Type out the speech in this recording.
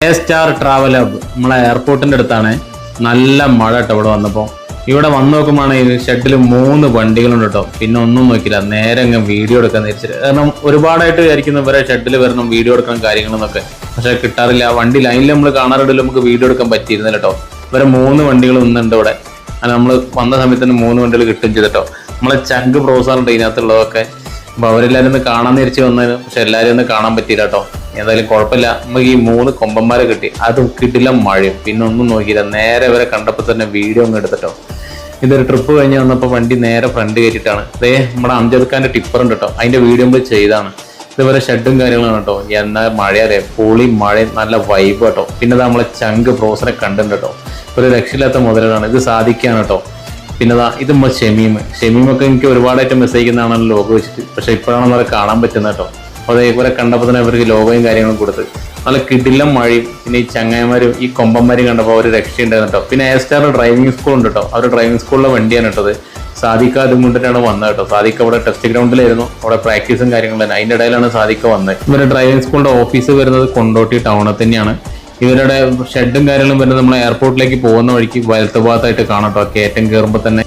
A star travel hub നമ്മളെ എയർപോർട്ടിന്റെ അടുത്താണ്. നല്ല മഴ കേട്ടോ ഇവിടെ വന്നപ്പോൾ. ഇവിടെ വന്ന് നോക്കുമ്പോഴാണ് ഈ ഷെഡിൽ 3 വണ്ടികളുണ്ട് കേട്ടോ. പിന്നെ ഒന്നും നോക്കില്ല, നേരെ അങ്ങ് വീഡിയോ എടുക്കാൻ തിരിച്ചിട്ട്. കാരണം ഒരുപാടായിട്ട് വിചാരിക്കുന്നു ഇവരെ ഷെഡിൽ വരണം വീഡിയോ എടുക്കണം കാര്യങ്ങളെന്നൊക്കെ, പക്ഷെ കിട്ടാറില്ല. വണ്ടി ലൈനിൽ നമ്മൾ കാണാറുണ്ടല്ലോ, നമുക്ക് വീഡിയോ എടുക്കാൻ പറ്റിയിരുന്നില്ല കേട്ടോ. ഇവരെ 3 വണ്ടികൾ നിന്നുണ്ട് ഇവിടെ. അത് നമ്മൾ വന്ന സമയത്ത് തന്നെ 3 വണ്ടികൾ കിട്ടും ചെയ്തിട്ടോ. നമ്മളെ ചങ്ക് ബ്രോസാറുണ്ട് ഇതിനകത്തുള്ളതൊക്കെ. അപ്പോൾ അവരെല്ലാവരും ഒന്ന് കാണാൻ തിരിച്ച് വന്നതിന്, പക്ഷെ എല്ലാവരും ഒന്ന് കാണാൻ പറ്റിയില്ല കേട്ടോ. എന്തായാലും കുഴപ്പമില്ല, നമുക്ക് ഈ 3 കൊമ്പന്മാരെ കിട്ടി. അത് കിട്ടില്ല മഴയും, പിന്നെ ഒന്നും നോക്കിയില്ല, നേരെ ഇവരെ കണ്ടപ്പോൾ തന്നെ വീഡിയോ ഒന്ന് എടുത്തിട്ടോ. ഇതൊരു ട്രിപ്പ് കഴിഞ്ഞ് വന്നപ്പോൾ വണ്ടി നേരെ ഫ്രണ്ട് കയറ്റിയിട്ടാണ്. അതേ നമ്മുടെ അംജദ് ഖാന്റെ ടിപ്പർ ഉണ്ട് കേട്ടോ, അതിന്റെ വീഡിയോ നമ്മൾ ചെയ്താണ്. ഇതുപോലെ ഷെഡും കാര്യങ്ങളാണ് കേട്ടോ. എന്നാൽ മഴയല്ലേ, പൊളി മഴ, നല്ല വൈബ് കേട്ടോ. പിന്നെ നമ്മളെ ചങ്ക് ബ്രോസിനെ കണ്ടിട്ടുണ്ട് കേട്ടോ. ഒരു രക്ഷയില്ലാത്ത മുതലാണ് ഇത്, സാധിക്കാണ് കേട്ടോ. പിന്നെ ഇത് നമ്മൾ ഷമീമൊക്കെ എനിക്ക് ഒരുപാടായിട്ട് മെസ്സേജ് ചെയ്യുന്നതാണല്ലോ ലോഗോ വെച്ചിട്ട്, പക്ഷെ ഇപ്പോഴാണ് നമ്മളെ കാണാൻ പറ്റുന്നത് കേട്ടോ. അപ്പോൾ അതേപോലെ കണ്ടപ്പോൾ തന്നെ അവർക്ക് ലോഗോയും കാര്യങ്ങളും കൊടുത്ത് നല്ല കിടിലം മഴയും. പിന്നെ ഈ ചങ്ങായിമാരും ഈ കൊമ്പന്മാരും കണ്ടപ്പോൾ ഒരു രക്ഷയുണ്ടായിരുന്നു കേട്ടോ. പിന്നെ എ സ്റ്റാർ ഡ്രൈവിംഗ് സ്കൂൾ ഉണ്ട് കേട്ടോ. അവർ ഡ്രൈവിംഗ് സ്കൂളിലെ വണ്ടിയാണ് കേട്ടത്. സാദിക്ക അതും കൊണ്ടിട്ടാണ് വന്നത് കേട്ടോ. സാദിക്ക അവിടെ ടെസ്റ്റ് ഗ്രൗണ്ടിലായിരുന്നു, അവിടെ പ്രാക്ടീസും കാര്യങ്ങളും തന്നെ. അതിൻ്റെ ഇടയിലാണ് സാദിക്ക വന്നത്. ഇവരുടെ ഡ്രൈവിംഗ് സ്കൂളിന്റെ ഓഫീസ് വരുന്നത് കൊണ്ടോട്ടി ടൗണിൽ തന്നെയാണ്. ഇവരുടെ ഷെഡും കാര്യങ്ങളും വരുന്നത് നമ്മൾ എയർപോർട്ടിലേക്ക് പോകുന്ന വഴിക്ക് വലത്ത് ഭാഗത്തായിട്ട് കാണാം കേട്ടോ. കയറ്റം കയറുമ്പോൾ തന്നെ